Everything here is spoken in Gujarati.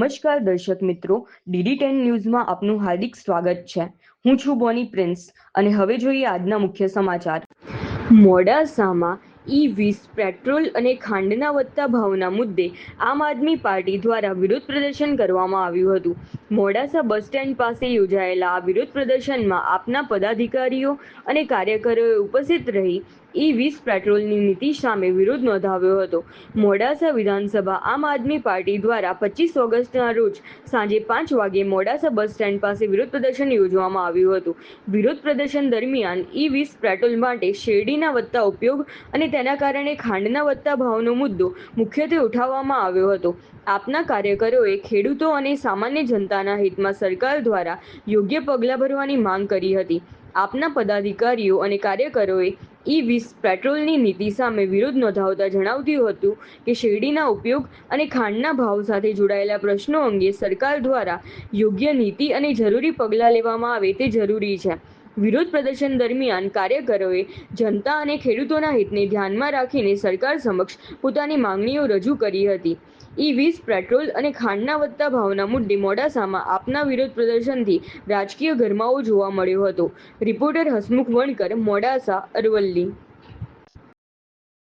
નમસ્કાર દર્શક મિત્રો, DD10 ન્યૂઝમાં આપનું હાર્દિક સ્વાગત છે। હું છું બોની પ્રિન્સ અને હવે જોઈએ આજના મુખ્ય સમાચાર। મોડાસામાં E20 પેટ્રોલ અને ખાંડના વધતા ભાવના મુદ્દે આમ આદમી પાર્ટી દ્વારા વિરોધ પ્રદર્શન કરવામાં આવ્યું હતું। મોડાસા બસ સ્ટેન્ડ પાસે યોજાયેલા આ વિરોધ પ્રદર્શનમાં આપના પદાધિકારીઓ અને કાર્યકરોએ ઉપસ્થિત રહી E20 પેટ્રોલની નીતિ સામે વિરોધ નોંધાવ્યો હતો। મોડાસા વિધાનસભા આમ આદમી પાર્ટી દ્વારા 25 ઓગસ્ટના રોજ સાંજે 5 વાગે મોડાસા બસ સ્ટેન્ડ પાસે વિરોધ પ્રદર્શન યોજવામાં આવ્યું હતું। વિરોધ પ્રદર્શન દરમિયાન E20 પેટ્રોલ માટે શેરડીના વધતા ઉપયોગ અને તેના કારણે ખાંડના વધતા ભાવનો મુદ્દો મુખ્યત્વે ઉઠાવવામાં આવ્યો હતો। આપના કાર્યકરોએ ખેડૂતો અને સામાન્ય જનતાના હિતમાં સરકાર દ્વારા યોગ્ય પગલાં ભરવાની માંગ કરી હતી। આપના પદાધિકારીઓ અને કાર્યકરોએ E20 પેટ્રોલની નીતિ સામે વિરોધ નોંધાવતા જણાવ્યું હતું કે શેરડીના ઉપયોગ અને ખાંડના ભાવ સાથે જોડાયેલા પ્રશ્નો અંગે સરકાર દ્વારા યોગ્ય નીતિ અને જરૂરી પગલાં લેવામાં આવે તે જરૂરી છે। વિરોધ પ્રદર્શન દરમિયાન કાર્યકરોએ જનતા અને ખેડૂતોના હિતને ધ્યાનમાં રાખીને સરકાર સમક્ષ પોતાની માંગણીઓ રજૂ કરી હતી। E20 પેટ્રોલ અને ખાંડના વધતા ભાવના મુદ્દે મોડાસામાં આપના વિરોધ પ્રદર્શનથી રાજકીય ગરમાવો જોવા મળ્યો હતો। રિપોર્ટર હસમુખ વણકર, મોડાસા, અરવલ્લી।